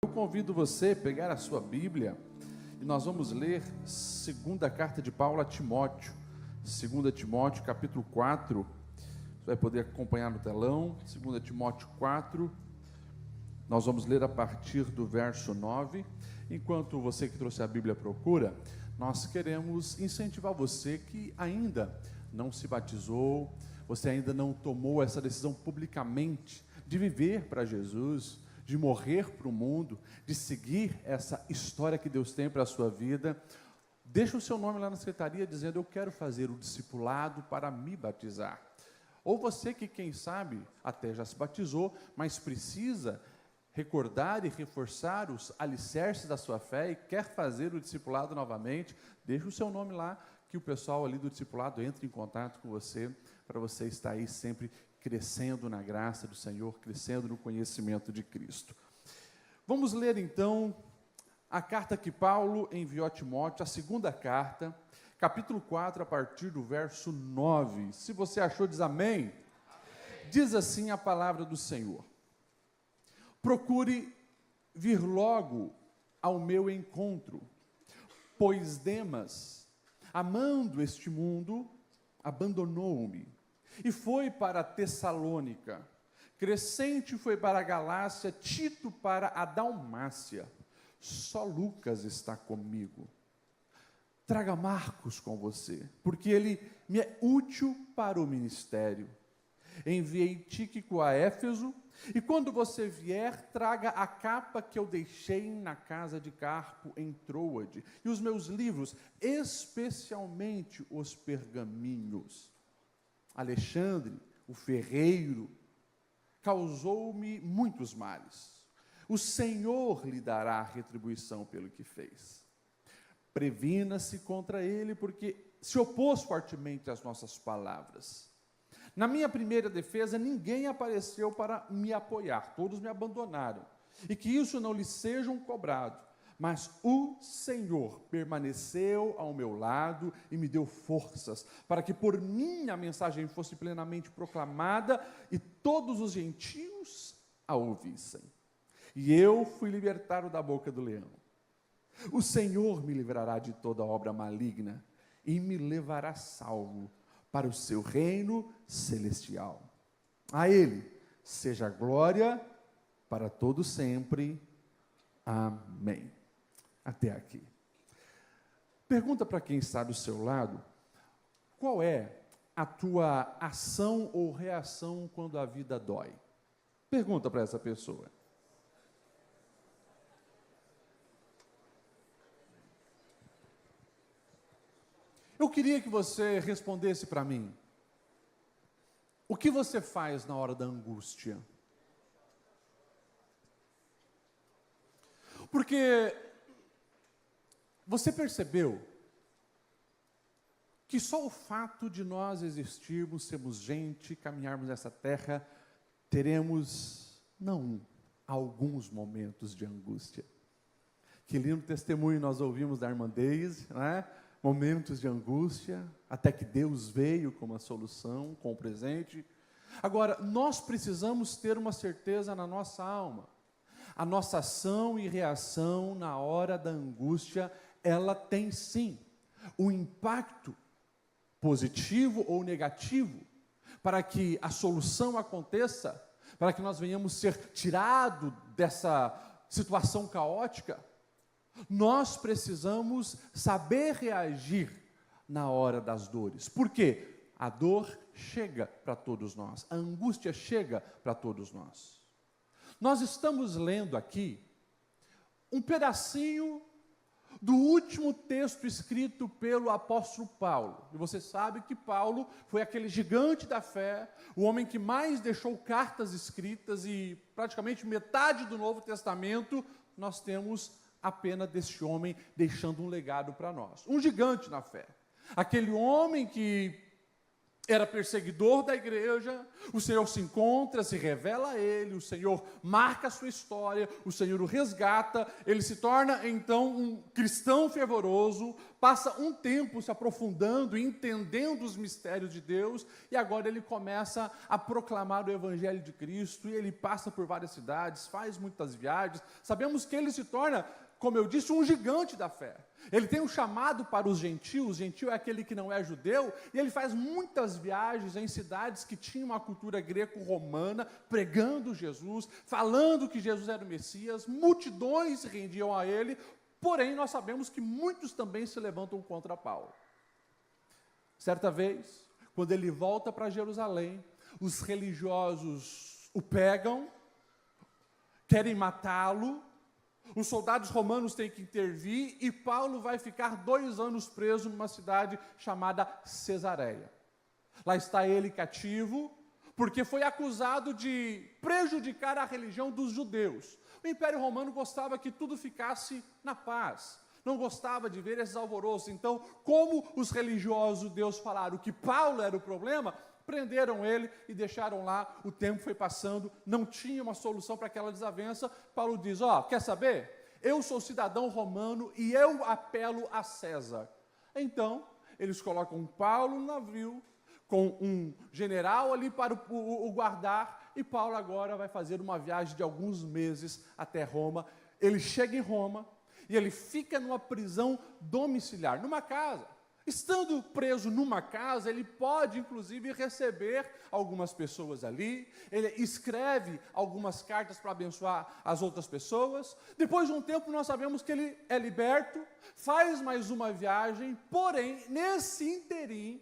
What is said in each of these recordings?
Eu convido você a pegar a sua Bíblia e nós vamos ler segunda carta de Paulo a Timóteo, 2 Timóteo capítulo 4, você vai poder acompanhar no telão, 2 Timóteo 4, nós vamos ler a partir do verso 9, enquanto você que trouxe a Bíblia procura, nós queremos incentivar você que ainda não se batizou, você ainda não tomou essa decisão publicamente de viver para Jesus, de morrer para o mundo, de seguir essa história que Deus tem para a sua vida. Deixa o seu nome lá na secretaria dizendo: eu quero fazer o discipulado para me batizar. Ou você que, quem sabe, até já se batizou, mas precisa recordar e reforçar os alicerces da sua fé e quer fazer o discipulado novamente, deixa o seu nome lá, que o pessoal ali do discipulado entre em contato com você, para você estar aí sempre crescendo na graça do Senhor, crescendo no conhecimento de Cristo. Vamos ler então a carta que Paulo enviou a Timóteo, a segunda carta, capítulo 4, a partir do verso 9. Se você achou, diz amém. Amém. Diz assim a palavra do Senhor: procure vir logo ao meu encontro, pois Demas, amando este mundo, abandonou-me e foi para Tessalônica. Crescente foi para a Galácia, Tito para a Dalmácia. Só Lucas está comigo. Traga Marcos com você, porque ele me é útil para o ministério. Enviei Tíquico a Éfeso, e quando você vier, traga a capa que eu deixei na casa de Carpo em Troade, e os meus livros, especialmente os pergaminhos. Alexandre, o ferreiro, causou-me muitos males. O Senhor lhe dará retribuição pelo que fez. Previna-se contra ele, porque se opôs fortemente às nossas palavras. Na minha primeira defesa, ninguém apareceu para me apoiar, todos me abandonaram, e que isso não lhe seja um cobrado, mas o Senhor permaneceu ao meu lado e me deu forças, para que por mim a mensagem fosse plenamente proclamada e todos os gentios a ouvissem. E eu fui libertado da boca do leão. O Senhor me livrará de toda obra maligna e me levará salvo para o seu reino celestial. A Ele seja a glória para todo sempre. Amém. Até aqui. Pergunta para quem está do seu lado: qual é a tua ação ou reação quando a vida dói? Pergunta para essa pessoa. Eu queria que você respondesse para mim: o que você faz na hora da angústia? Porque você percebeu que só o fato de nós existirmos, sermos gente, caminharmos nessa terra, teremos, não alguns momentos de angústia. Que lindo testemunho nós ouvimos da irmã Deise, né? Momentos de angústia, até que Deus veio com uma solução, com o presente. Agora, nós precisamos ter uma certeza na nossa alma. A nossa ação e reação na hora da angústia, ela tem sim um impacto positivo ou negativo, para que a solução aconteça, para que nós venhamos ser tirados dessa situação caótica. Nós precisamos saber reagir na hora das dores. Por quê? A dor chega para todos nós, a angústia chega para todos nós. Nós estamos lendo aqui um pedacinho do último texto escrito pelo apóstolo Paulo. E você sabe que Paulo foi aquele gigante da fé, o homem que mais deixou cartas escritas, e praticamente metade do Novo Testamento nós temos apenas desse homem deixando um legado para nós. Um gigante na fé. Aquele homem que era perseguidor da igreja, o Senhor se encontra, se revela a ele, o Senhor marca a sua história, o Senhor o resgata, ele se torna então um cristão fervoroso, passa um tempo se aprofundando e entendendo os mistérios de Deus, e agora ele começa a proclamar o Evangelho de Cristo, e ele passa por várias cidades, faz muitas viagens. Sabemos que ele se torna, como eu disse, um gigante da fé. Ele tem um chamado para os gentios, gentio é aquele que não é judeu, e ele faz muitas viagens em cidades que tinham uma cultura greco-romana, pregando Jesus, falando que Jesus era o Messias, multidões se rendiam a ele, porém nós sabemos que muitos também se levantam contra Paulo. Certa vez, quando ele volta para Jerusalém, os religiosos o pegam, querem matá-lo, os soldados romanos têm que intervir e Paulo vai ficar 2 anos preso numa cidade chamada Cesareia. Lá está ele cativo, porque foi acusado de prejudicar a religião dos judeus. O Império Romano gostava que tudo ficasse na paz, não gostava de ver esses alvoroços. Então, como os religiosos judeus falaram que Paulo era o problema, prenderam ele e deixaram lá. O tempo foi passando, não tinha uma solução para aquela desavença. Paulo diz, quer saber? Eu sou cidadão romano e eu apelo a César. Então, eles colocam Paulo no navio, com um general ali para o guardar, e Paulo agora vai fazer uma viagem de alguns meses até Roma. Ele chega em Roma e ele fica numa prisão domiciliar, numa casa. Estando preso numa casa, ele pode, inclusive, receber algumas pessoas ali, ele escreve algumas cartas para abençoar as outras pessoas. Depois de um tempo, nós sabemos que ele é liberto, faz mais uma viagem, porém, nesse interim,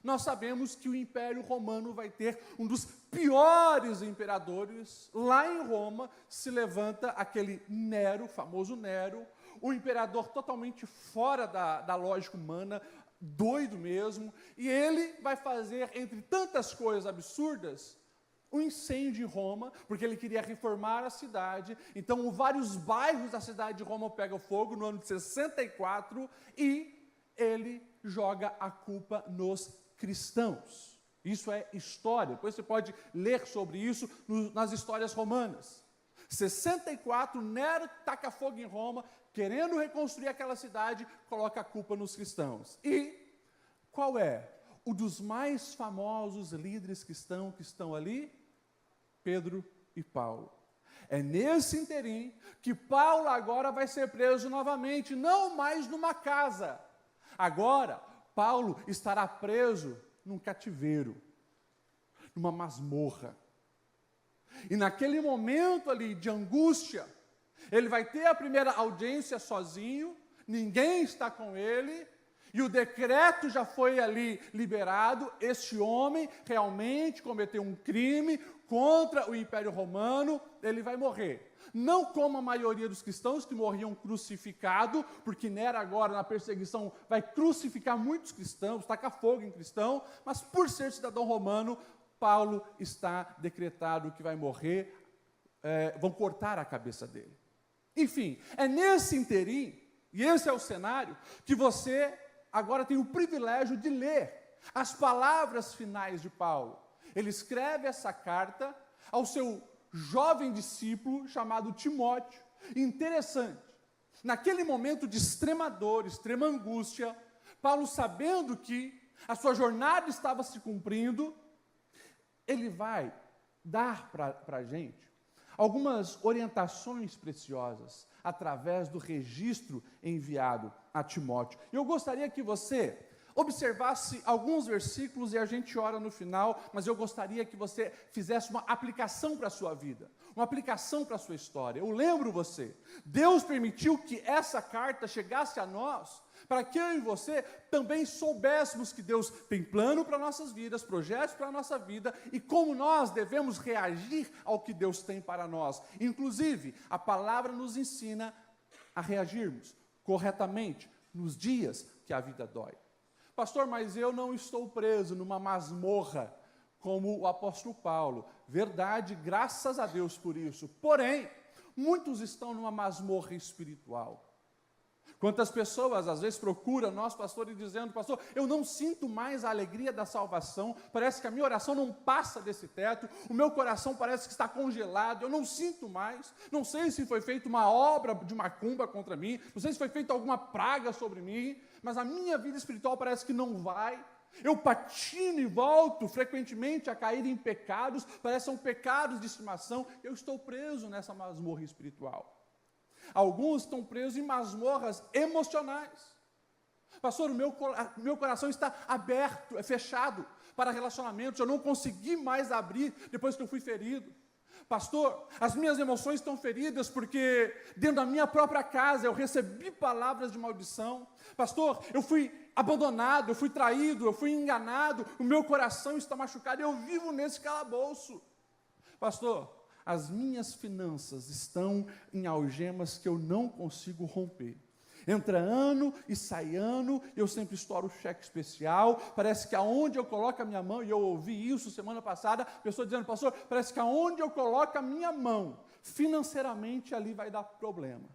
nós sabemos que o Império Romano vai ter um dos piores imperadores. Lá em Roma, se levanta aquele Nero, famoso Nero, um imperador totalmente fora da lógica humana, doido mesmo, e ele vai fazer, entre tantas coisas absurdas, um incêndio em Roma, porque ele queria reformar a cidade. Então, vários bairros da cidade de Roma pegam fogo no ano de 64, e ele joga a culpa nos cristãos. Isso é história, depois você pode ler sobre isso nas histórias romanas. 64, Nero taca fogo em Roma, querendo reconstruir aquela cidade, coloca a culpa nos cristãos. E qual é o dos mais famosos líderes que estão ali? Pedro e Paulo. É nesse interim que Paulo agora vai ser preso novamente, não mais numa casa. Agora, Paulo estará preso num cativeiro, numa masmorra. E naquele momento ali de angústia, ele vai ter a primeira audiência sozinho, ninguém está com ele, e o decreto já foi ali liberado. Este homem realmente cometeu um crime contra o Império Romano, ele vai morrer. Não como a maioria dos cristãos que morriam crucificado, porque Nero agora na perseguição vai crucificar muitos cristãos, tacar fogo em cristão, mas por ser cidadão romano, Paulo está decretado que vai morrer, vão cortar a cabeça dele. Enfim, é nesse interim, e esse é o cenário, que você agora tem o privilégio de ler as palavras finais de Paulo. Ele escreve essa carta ao seu jovem discípulo chamado Timóteo. Interessante, naquele momento de extrema dor, extrema angústia, Paulo, sabendo que a sua jornada estava se cumprindo, ele vai dar para a gente algumas orientações preciosas através do registro enviado a Timóteo. Eu gostaria que você observasse alguns versículos e a gente ora no final, mas eu gostaria que você fizesse uma aplicação para a sua vida, uma aplicação para a sua história. Eu lembro você, Deus permitiu que essa carta chegasse a nós, para que eu e você também soubéssemos que Deus tem plano para nossas vidas, projetos para a nossa vida, e como nós devemos reagir ao que Deus tem para nós. Inclusive, a palavra nos ensina a reagirmos corretamente nos dias que a vida dói. Pastor, mas eu não estou preso numa masmorra como o apóstolo Paulo. Verdade, graças a Deus por isso. Porém, muitos estão numa masmorra espiritual. Quantas pessoas, às vezes, procuram nós, pastores, dizendo, pastor, eu não sinto mais a alegria da salvação, parece que a minha oração não passa desse teto, o meu coração parece que está congelado, eu não sinto mais, não sei se foi feita uma obra de macumba contra mim, não sei se foi feita alguma praga sobre mim, mas a minha vida espiritual parece que não vai. Eu patino e volto frequentemente a cair em pecados, parecem são pecados de estimação, eu estou preso nessa masmorra espiritual. Alguns estão presos em masmorras emocionais. Pastor, o meu coração está aberto, é fechado para relacionamentos, eu não consegui mais abrir depois que eu fui ferido. Pastor, as minhas emoções estão feridas porque dentro da minha própria casa eu recebi palavras de maldição. Pastor, eu fui abandonado, eu fui traído, eu fui enganado, o meu coração está machucado, eu vivo nesse calabouço. Pastor, as minhas finanças estão em algemas que eu não consigo romper. Entra ano e sai ano, eu sempre estouro cheque especial, parece que aonde eu coloco a minha mão, e eu ouvi isso semana passada, pessoa dizendo, pastor, parece que aonde eu coloco a minha mão, financeiramente ali vai dar problema.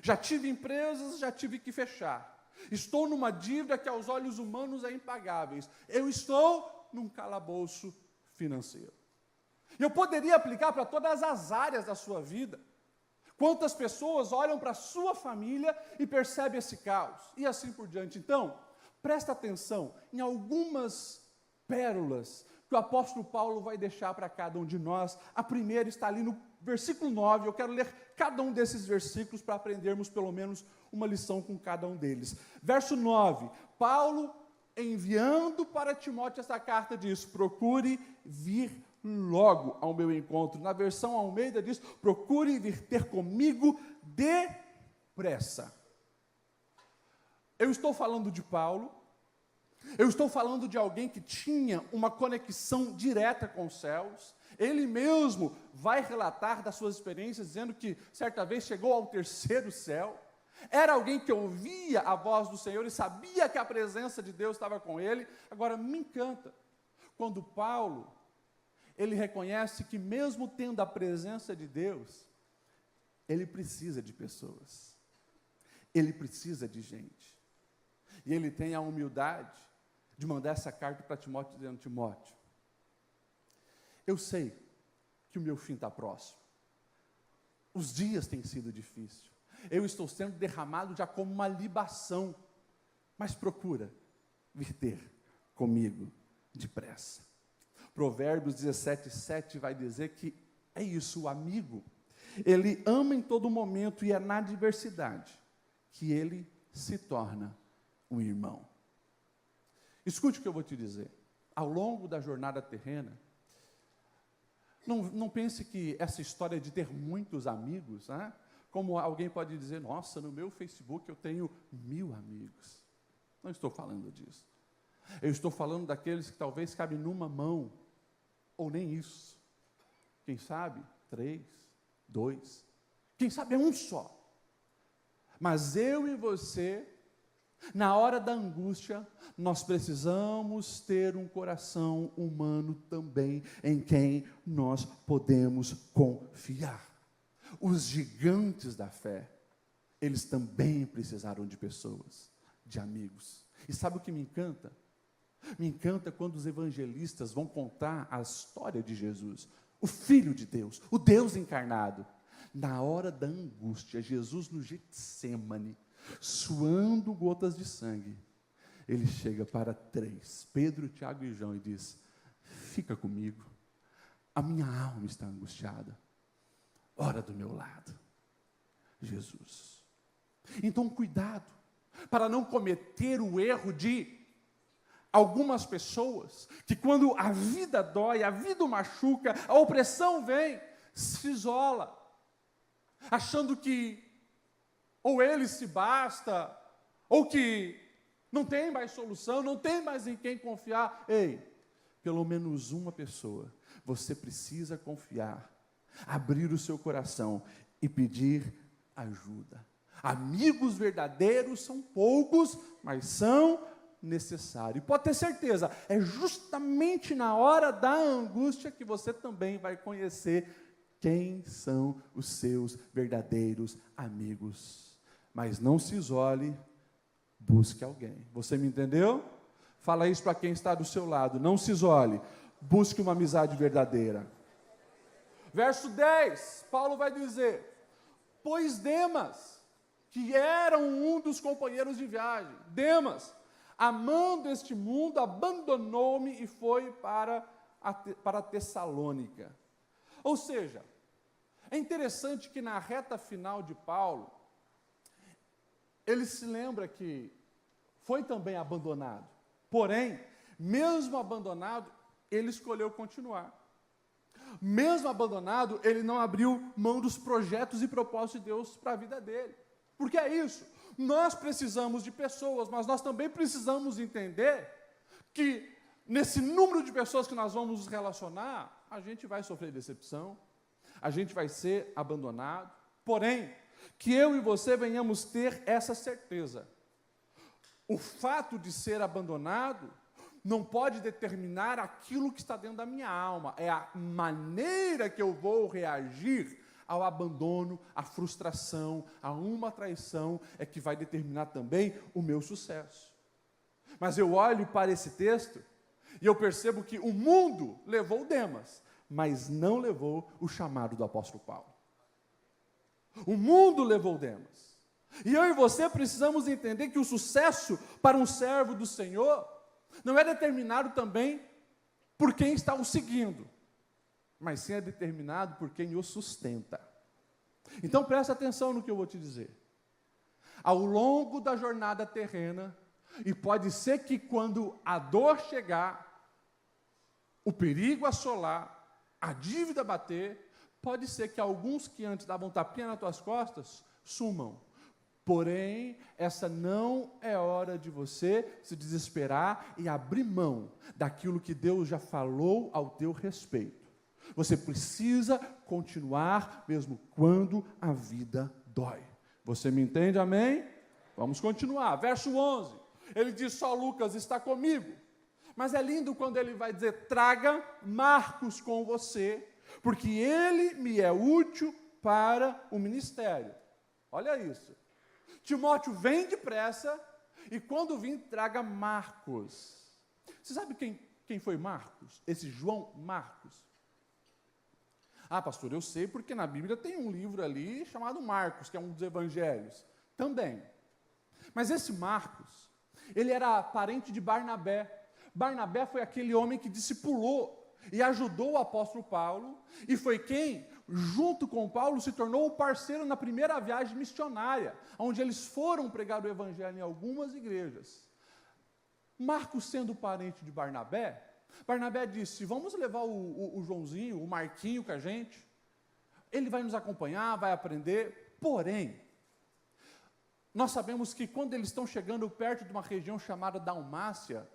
Já tive empresas, já tive que fechar. Estou numa dívida que aos olhos humanos é impagável. Eu estou num calabouço financeiro. Eu poderia aplicar para todas as áreas da sua vida. Quantas pessoas olham para a sua família e percebem esse caos, e assim por diante. Então, presta atenção em algumas pérolas que o apóstolo Paulo vai deixar para cada um de nós. A primeira está ali no versículo 9, eu quero ler cada um desses versículos para aprendermos pelo menos uma lição com cada um deles. Verso 9, Paulo, enviando para Timóteo essa carta, diz, procure vir logo ao meu encontro. Na versão Almeida diz, procure vir ter comigo depressa. Eu estou falando de Paulo, eu estou falando de alguém que tinha uma conexão direta com os céus. Ele mesmo vai relatar das suas experiências, dizendo que certa vez chegou ao terceiro céu. Era alguém que ouvia a voz do Senhor e sabia que a presença de Deus estava com ele. Agora, me encanta quando Paulo, ele reconhece que mesmo tendo a presença de Deus, ele precisa de pessoas, ele precisa de gente. E ele tem a humildade de mandar essa carta para Timóteo, dizendo, Timóteo, eu sei que o meu fim está próximo, os dias têm sido difíceis, eu estou sendo derramado já como uma libação, mas procura vir ter comigo depressa. Provérbios 17:7 vai dizer que é isso, o amigo, ele ama em todo momento e é na adversidade que ele se torna um irmão. Escute o que eu vou te dizer, ao longo da jornada terrena, não pense que essa história de ter muitos amigos, né? Como alguém pode dizer, nossa, no meu Facebook eu tenho 1000 amigos. Não estou falando disso. Eu estou falando daqueles que talvez cabem numa mão, ou nem isso. Quem sabe, 3, 2, quem sabe é um só. Mas eu e você, na hora da angústia, nós precisamos ter um coração humano também, em quem nós podemos confiar. Os gigantes da fé, eles também precisaram de pessoas, de amigos. E sabe o que me encanta? Me encanta quando os evangelistas vão contar a história de Jesus, o Filho de Deus, o Deus encarnado. Na hora da angústia, Jesus no Getsêmani, suando gotas de sangue, ele chega para 3, Pedro, Tiago e João, e diz, fica comigo, a minha alma está angustiada, ora do meu lado, Jesus. Então cuidado, para não cometer o erro de algumas pessoas, que quando a vida dói, a vida machuca, a opressão vem, se isola, achando que ou ele se basta, ou que não tem mais solução, não tem mais em quem confiar. Ei, pelo menos uma pessoa, você precisa confiar, abrir o seu coração e pedir ajuda. Amigos verdadeiros são poucos, mas são necessário. E pode ter certeza, é justamente na hora da angústia que você também vai conhecer quem são os seus verdadeiros amigos. Mas não se isole, busque alguém. Você me entendeu? Fala isso para quem está do seu lado. Não se isole, busque uma amizade verdadeira. Verso 10, Paulo vai dizer: pois Demas, que era um dos companheiros de viagem, Demas, amando este mundo, abandonou-me e foi para Tessalônica. Ou seja, é interessante que na reta final de Paulo, ele se lembra que foi também abandonado. Porém, mesmo abandonado, ele escolheu continuar. Mesmo abandonado, ele não abriu mão dos projetos e propósitos de Deus para a vida dele. Porque é isso, nós precisamos de pessoas, mas nós também precisamos entender que nesse número de pessoas que nós vamos nos relacionar, a gente vai sofrer decepção, a gente vai ser abandonado. Porém, que eu e você venhamos ter essa certeza. O fato de ser abandonado não pode determinar aquilo que está dentro da minha alma, é a maneira que eu vou reagir ao abandono, à frustração, a uma traição, é que vai determinar também o meu sucesso. Mas eu olho para esse texto e eu percebo que o mundo levou Demas, mas não levou o chamado do apóstolo Paulo. O mundo levou Demas. E eu e você precisamos entender que o sucesso para um servo do Senhor não é determinado também por quem está o seguindo, mas sim é determinado por quem o sustenta. Então presta atenção no que eu vou te dizer. Ao longo da jornada terrena, e pode ser que quando a dor chegar, o perigo assolar, a dívida bater, pode ser que alguns que antes davam tapinha nas tuas costas, sumam. Porém, essa não é hora de você se desesperar e abrir mão daquilo que Deus já falou ao teu respeito. Você precisa continuar mesmo quando a vida dói. Você me entende, amém? Vamos continuar. Verso 11, ele diz: só Lucas está comigo. Mas é lindo quando ele vai dizer: traga Marcos com você, porque ele me é útil para o ministério. Olha isso. Timóteo, vem depressa, e quando vir, traga Marcos. Você sabe quem foi Marcos? Esse João Marcos. Ah, pastor, eu sei porque na Bíblia tem um livro ali chamado Marcos, que é um dos evangelhos. Também. Mas esse Marcos, ele era parente de Barnabé. Barnabé foi aquele homem que discipulou e ajudou o apóstolo Paulo, e foi quem, junto com Paulo, se tornou o parceiro na primeira viagem missionária, onde eles foram pregar o evangelho em algumas igrejas. Marcos, sendo parente de Barnabé, Barnabé disse: vamos levar o Joãozinho, o Marquinho com a gente, ele vai nos acompanhar, vai aprender. Porém, nós sabemos que quando eles estão chegando perto de uma região chamada Dalmácia,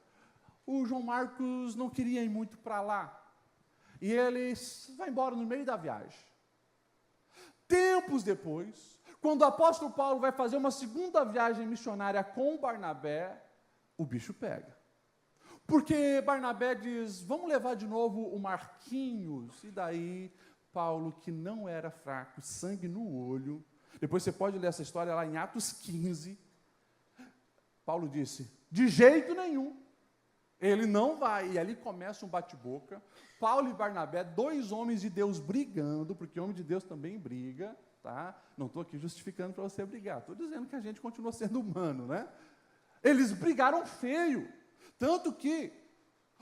o João Marcos não queria ir muito para lá, e ele vai embora no meio da viagem. Tempos depois, quando o apóstolo Paulo vai fazer uma segunda viagem missionária com Barnabé, o bicho pega. Porque Barnabé diz: vamos levar de novo o Marquinhos. E daí, Paulo, que não era fraco, sangue no olho, depois você pode ler essa história lá em Atos 15, Paulo disse: de jeito nenhum, ele não vai. E ali começa um bate-boca, Paulo e Barnabé, dois homens de Deus brigando, porque homem de Deus também briga, tá? Não estou aqui justificando para você brigar, estou dizendo que a gente continua sendo humano, né? Eles brigaram feio, tanto que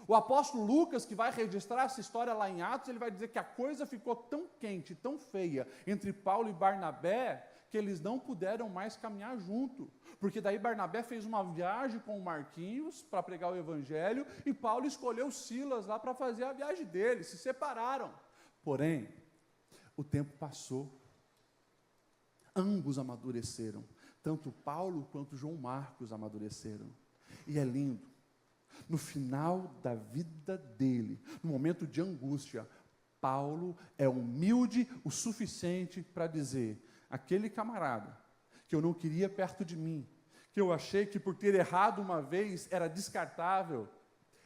o apóstolo Lucas, que vai registrar essa história lá em Atos, ele vai dizer que a coisa ficou tão quente, tão feia, entre Paulo e Barnabé, que eles não puderam mais caminhar junto, porque daí Barnabé fez uma viagem com o Marquinhos para pregar o evangelho, e Paulo escolheu Silas lá para fazer a viagem dele, se separaram. Porém, o tempo passou, ambos amadureceram, tanto Paulo quanto João Marcos amadureceram, e é lindo, no final da vida dele, no momento de angústia, Paulo é humilde o suficiente para dizer: aquele camarada que eu não queria perto de mim, que eu achei que por ter errado uma vez era descartável,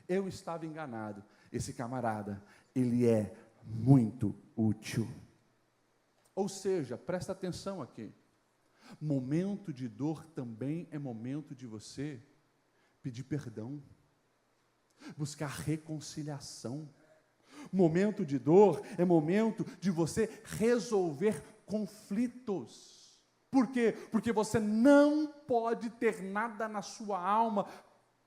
eu estava enganado. Esse camarada, ele é muito útil. Ou seja, presta atenção aqui, Momento de dor também é momento de você pedir perdão, buscar reconciliação. Momento de dor é momento de você resolver conflitos. Por quê? Porque você não pode ter nada na sua alma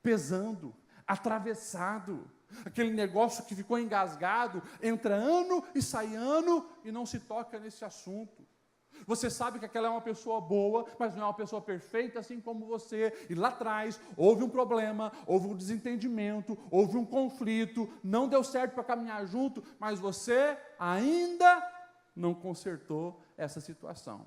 pesando, atravessado. Aquele negócio que ficou engasgado, entra ano e sai ano e não se toca nesse assunto. Você sabe que aquela é uma pessoa boa, mas não é uma pessoa perfeita, assim como você. E lá atrás houve um problema, houve um desentendimento, houve um conflito, não deu certo para caminhar junto, mas você ainda não consertou essa situação.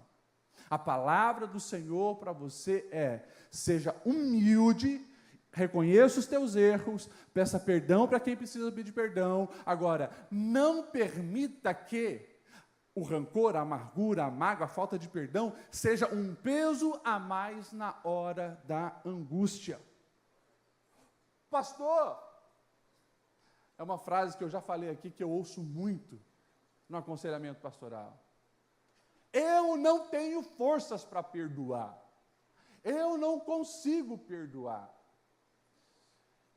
A palavra do Senhor para você é: seja humilde, reconheça os teus erros, peça perdão para quem precisa pedir perdão. Agora, não permita que o rancor, a amargura, a mágoa, a falta de perdão seja um peso a mais na hora da angústia. Pastor, é uma frase que eu já falei aqui, que eu ouço muito no aconselhamento pastoral. Eu não tenho forças para perdoar. Eu não consigo perdoar.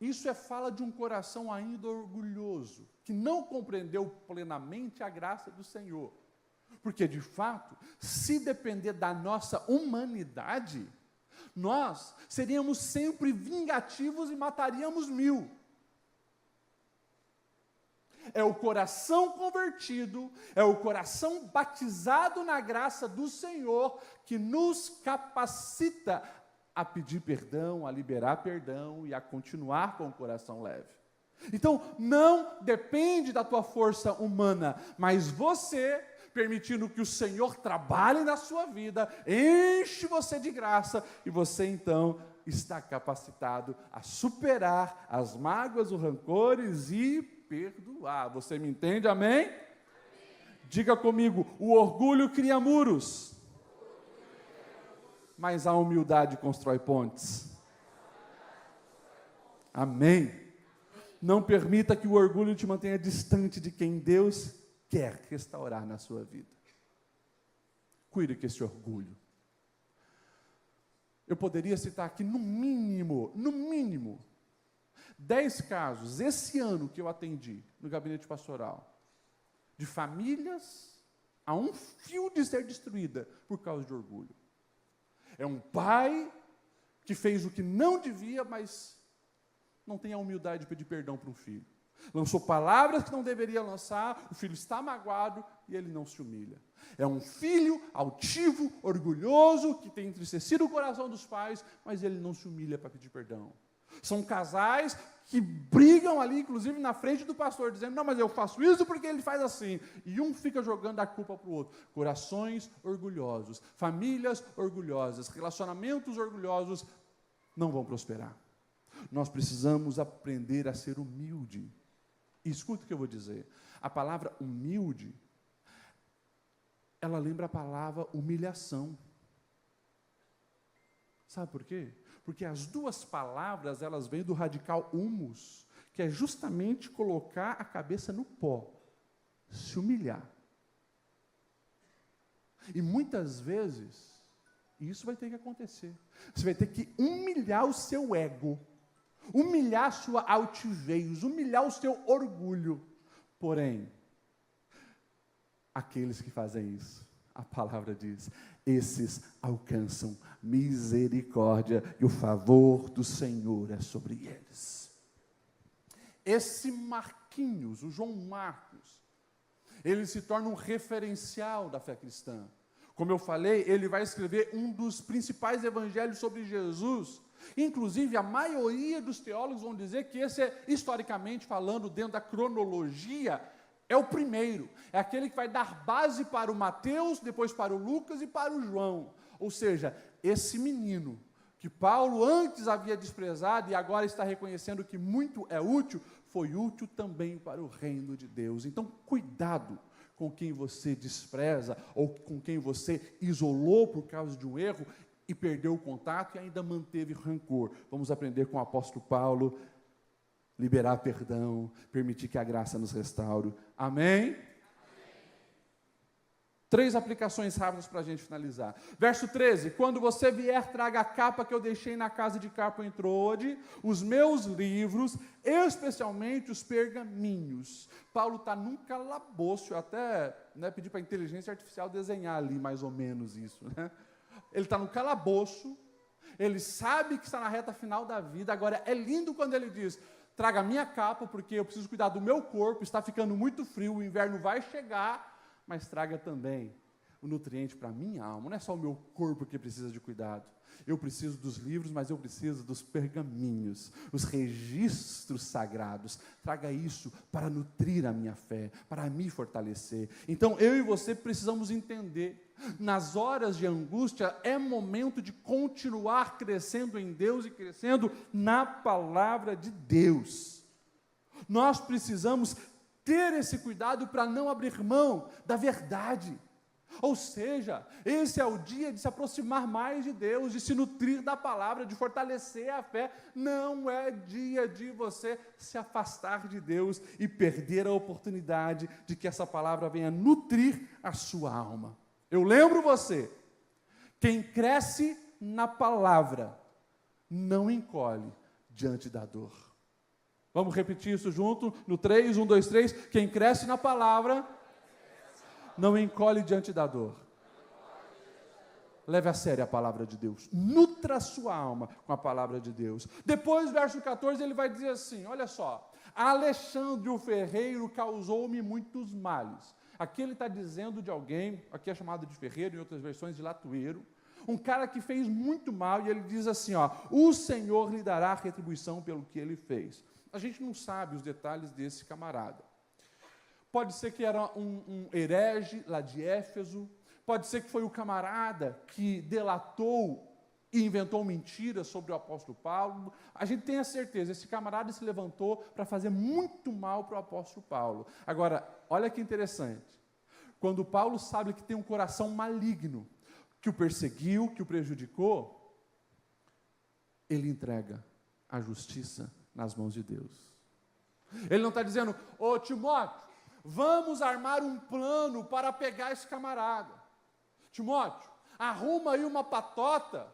Isso é fala de um coração ainda orgulhoso, que não compreendeu plenamente a graça do Senhor. Porque, de fato, se depender da nossa humanidade, nós seríamos sempre vingativos e mataríamos 1000. É o coração convertido, é o coração batizado na graça do Senhor que nos capacita a pedir perdão, a liberar perdão e a continuar com o coração leve. Então, não depende da tua força humana, mas você, permitindo que o Senhor trabalhe na sua vida, enche você de graça, e você então está capacitado a superar as mágoas, os rancores e perdoar. Você me entende, amém? Amém. Diga comigo: o orgulho cria muros, mas a humildade constrói pontes. Amém. Não permita que o orgulho te mantenha distante de quem Deus quer restaurar na sua vida. Cuide com esse orgulho. Eu poderia citar aqui no mínimo, 10 casos, esse ano que eu atendi no gabinete pastoral, de famílias a um fio de ser destruída por causa de orgulho. É um pai que fez o que não devia, mas não tem a humildade de pedir perdão para um filho. Lançou palavras que não deveria lançar, o filho está magoado e ele não se humilha. É um filho altivo, orgulhoso, que tem entristecido o coração dos pais, mas ele não se humilha para pedir perdão. São casais que brigam ali, inclusive na frente do pastor, dizendo: não, mas eu faço isso porque ele faz assim. E um fica jogando a culpa para o outro. Corações orgulhosos, famílias orgulhosas, relacionamentos orgulhosos não vão prosperar. Nós precisamos aprender a ser humilde. E escuta o que eu vou dizer. A palavra humilde, ela lembra a palavra humilhação. Sabe por quê? Porque as duas palavras, elas vêm do radical humus, que é justamente colocar a cabeça no pó, se humilhar. E muitas vezes, isso vai ter que acontecer. Você vai ter que humilhar o seu ego, humilhar a sua altivez, humilhar o seu orgulho. Porém, aqueles que fazem isso, a palavra diz, esses alcançam misericórdia e o favor do Senhor é sobre eles. Esse Marquinhos, o João Marcos, ele se torna um referencial da fé cristã. Como eu falei, ele vai escrever um dos principais evangelhos sobre Jesus. Inclusive, a maioria dos teólogos vão dizer que esse é, historicamente falando, dentro da cronologia, é o primeiro. É aquele que vai dar base para o Mateus, depois para o Lucas e para o João. Ou seja, esse menino, que Paulo antes havia desprezado e agora está reconhecendo que muito é útil, foi útil também para o reino de Deus. Então, cuidado com quem você despreza ou com quem você isolou por causa de um erro e perdeu o contato e ainda manteve rancor. Vamos aprender com o apóstolo Paulo, liberar perdão, permitir que a graça nos restaure. Amém? Amém. 3 aplicações rápidas para a gente finalizar. Verso 13: quando você vier, traga a capa que eu deixei na casa de Carpentode, os meus livros, especialmente os pergaminhos. Paulo está num calabouço, eu até pedi para a inteligência artificial desenhar ali mais ou menos isso. Ele está no calabouço, ele sabe que está na reta final da vida. Agora, é lindo quando ele diz: traga a minha capa, porque eu preciso cuidar do meu corpo, está ficando muito frio, o inverno vai chegar, mas traga também o nutriente para a minha alma. Não é só o meu corpo que precisa de cuidado. Eu preciso dos livros, mas eu preciso dos pergaminhos, os registros sagrados. Traga isso para nutrir a minha fé, para me fortalecer. Então, eu e você precisamos entender, nas horas de angústia, é momento de continuar crescendo em Deus e crescendo na palavra de Deus. Nós precisamos ter esse cuidado para não abrir mão da verdade. Ou seja, esse é o dia de se aproximar mais de Deus, de se nutrir da palavra, de fortalecer a fé. Não é dia de você se afastar de Deus e perder a oportunidade de que essa palavra venha nutrir a sua alma. Eu lembro você, quem cresce na palavra não encolhe diante da dor. Vamos repetir isso junto? No 3, 1, 2, 3. Quem cresce na palavra não encolhe diante da dor. Leve a sério a palavra de Deus. Nutra a sua alma com a palavra de Deus. Depois, verso 14, ele vai dizer assim, olha só: Alexandre o ferreiro causou-me muitos males. Aqui ele está dizendo de alguém, aqui é chamado de ferreiro, em outras versões de latoeiro, um cara que fez muito mal, e ele diz assim, o Senhor lhe dará retribuição pelo que ele fez. A gente não sabe os detalhes desse camarada. Pode ser que era um herege lá de Éfeso, pode ser que foi o camarada que delatou e inventou mentiras sobre o apóstolo Paulo. A gente tem a certeza, esse camarada se levantou para fazer muito mal para o apóstolo Paulo. Agora, olha que interessante, quando Paulo sabe que tem um coração maligno, que o perseguiu, que o prejudicou, ele entrega a justiça nas mãos de Deus. Ele não está dizendo, ô Timóteo, vamos armar um plano para pegar esse camarada. Timóteo, arruma aí uma patota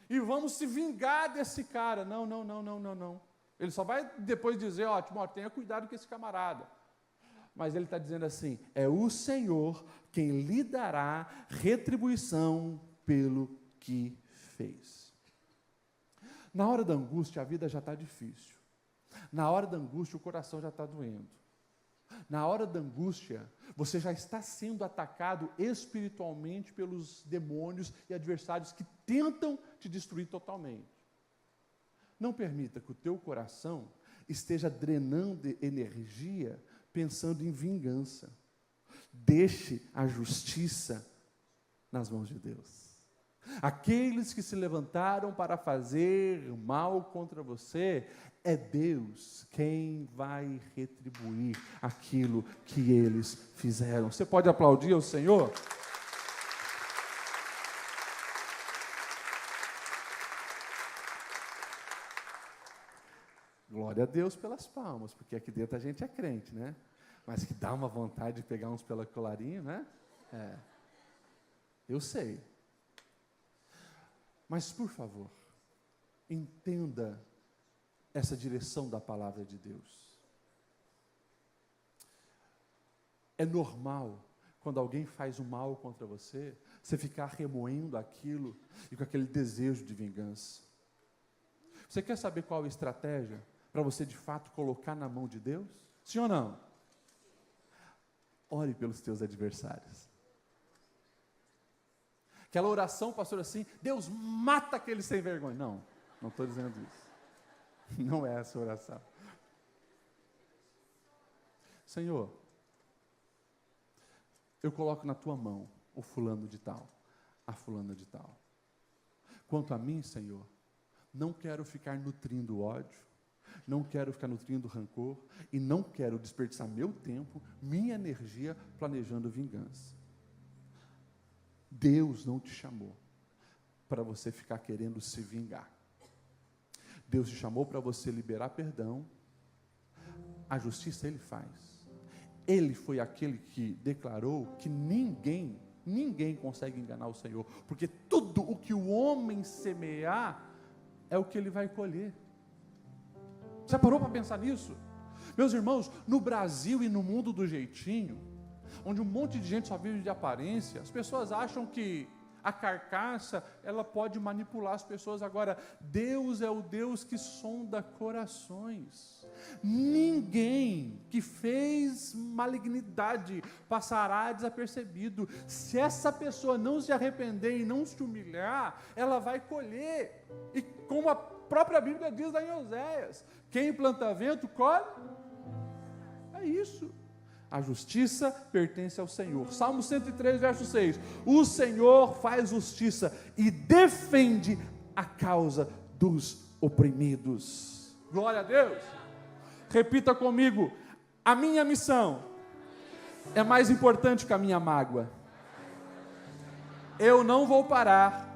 e vamos se vingar desse cara. Não. Ele só vai depois dizer, Timóteo, tenha cuidado com esse camarada. Mas ele está dizendo assim, é o Senhor quem lhe dará retribuição pelo que fez. Na hora da angústia, a vida já está difícil. Na hora da angústia, o coração já está doendo. Na hora da angústia, você já está sendo atacado espiritualmente pelos demônios e adversários que tentam te destruir totalmente. Não permita que o teu coração esteja drenando energia pensando em vingança. Deixe a justiça nas mãos de Deus. Aqueles que se levantaram para fazer mal contra você, é Deus quem vai retribuir aquilo que eles fizeram. Você pode aplaudir ao Senhor? Glória a Deus pelas palmas, porque aqui dentro a gente é crente, né? Mas que dá uma vontade de pegar uns pela colarinho, né? Eu sei. Mas, por favor, entenda essa direção da palavra de Deus. É normal, quando alguém faz um mal contra você, você ficar remoendo aquilo e com aquele desejo de vingança. Você quer saber qual a estratégia para você, de fato, colocar na mão de Deus? Sim ou não? Ore pelos teus adversários. Aquela oração, pastor, assim, Deus mata aquele sem vergonha. Não estou dizendo isso. Não é essa oração. Senhor, eu coloco na tua mão o fulano de tal, a fulana de tal. Quanto a mim, Senhor, não quero ficar nutrindo ódio, não quero ficar nutrindo rancor e não quero desperdiçar meu tempo, minha energia planejando vingança. Deus não te chamou para você ficar querendo se vingar. Deus te chamou para você liberar perdão. A justiça Ele faz. Ele foi aquele que declarou que ninguém Ninguém consegue enganar o Senhor, porque tudo o que o homem semear é o que ele vai colher. Já parou para pensar nisso? Meus irmãos, no Brasil e no mundo do jeitinho, onde um monte de gente só vive de aparência, as pessoas acham que a carcaça, ela pode manipular as pessoas. Agora, Deus é o Deus que sonda corações. Ninguém que fez malignidade passará desapercebido. Se essa pessoa não se arrepender e não se humilhar, ela vai colher. E como a própria Bíblia diz lá em Oséias, quem planta vento, colhe. É isso. A justiça pertence ao Senhor. Salmo 103, verso 6. O Senhor faz justiça e defende a causa dos oprimidos. Glória a Deus. Repita comigo: a minha missão é mais importante que a minha mágoa. Eu não vou parar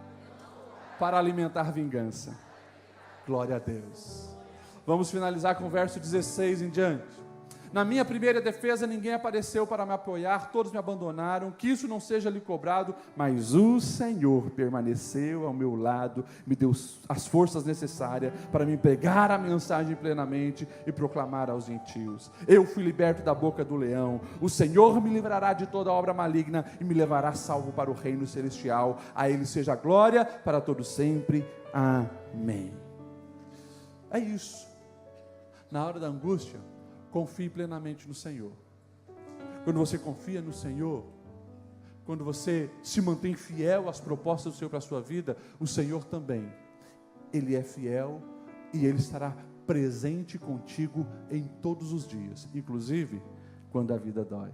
para alimentar vingança. Glória a Deus. Vamos finalizar com o verso 16 em diante. Na minha primeira defesa ninguém apareceu para me apoiar, todos me abandonaram, que isso não seja lhe cobrado, mas o Senhor permaneceu ao meu lado, me deu as forças necessárias para me pregar a mensagem plenamente e proclamar aos gentios. Eu fui liberto da boca do leão, o Senhor me livrará de toda obra maligna e me levará salvo para o reino celestial. A Ele seja a glória para todos sempre. Amém. É isso. Na hora da angústia, confie plenamente no Senhor. Quando você confia no Senhor, quando você se mantém fiel às propostas do Senhor para a sua vida, o Senhor também, Ele é fiel e Ele estará presente contigo em todos os dias, inclusive quando a vida dói.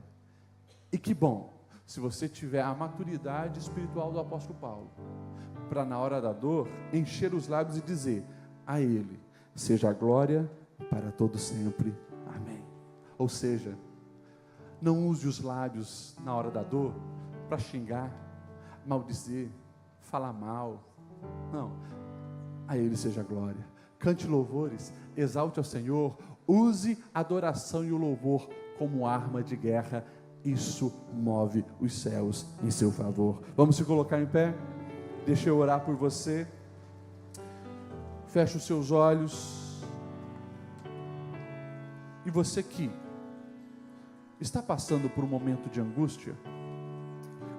E que bom, se você tiver a maturidade espiritual do apóstolo Paulo, para na hora da dor, encher os lábios e dizer: a Ele seja a glória para todo sempre. Amém. Ou seja, não use os lábios na hora da dor para xingar, maldizer, falar mal. Não, a Ele seja a glória. Cante louvores, exalte ao Senhor, use a adoração e o louvor como arma de guerra. Isso move os céus em seu favor. Vamos se colocar em pé? Deixa eu orar por você. Feche os seus olhos. E você que está passando por um momento de angústia,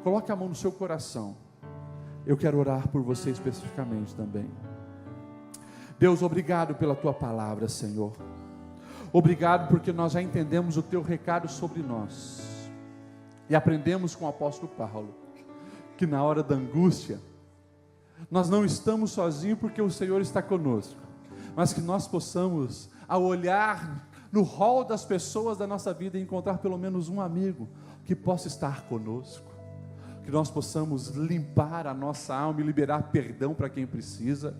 coloque a mão no seu coração. Eu quero orar por você especificamente também. Deus, obrigado pela Tua palavra, Senhor. Obrigado porque nós já entendemos o Teu recado sobre nós. E aprendemos com o apóstolo Paulo, que na hora da angústia, nós não estamos sozinhos porque o Senhor está conosco, mas que nós possamos, ao olhar no rol das pessoas da nossa vida, encontrar pelo menos um amigo que possa estar conosco, que nós possamos limpar a nossa alma e liberar perdão para quem precisa,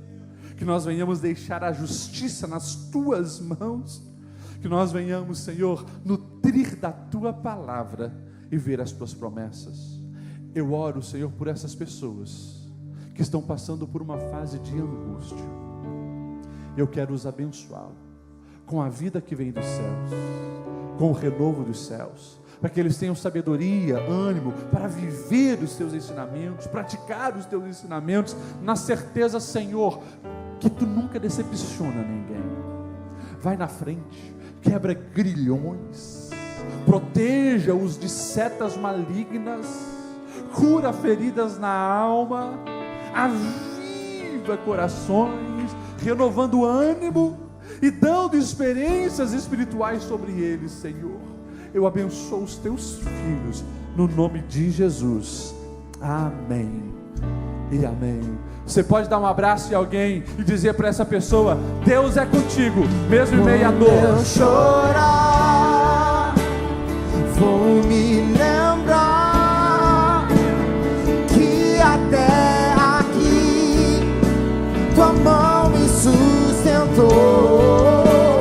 que nós venhamos deixar a justiça nas Tuas mãos, que nós venhamos, Senhor, nutrir da Tua palavra e ver as Tuas promessas. Eu oro, Senhor, por essas pessoas que estão passando por uma fase de angústia. Eu quero os abençoar com a vida que vem dos céus, com o renovo dos céus, para que eles tenham sabedoria, ânimo, para viver os Teus ensinamentos, praticar os Teus ensinamentos, na certeza, Senhor, que Tu nunca decepciona ninguém. Vai na frente, quebra grilhões, proteja-os de setas malignas, cura feridas na alma, aviva corações, renovando o ânimo e dando experiências espirituais sobre eles, Senhor. Eu abençoo os Teus filhos, no nome de Jesus. Amém e amém. Você pode dar um abraço em alguém e dizer para essa pessoa: Deus é contigo, mesmo em meio à dor. Quando eu chorar, vou me lembrar que até aqui Tua mão me sustentou.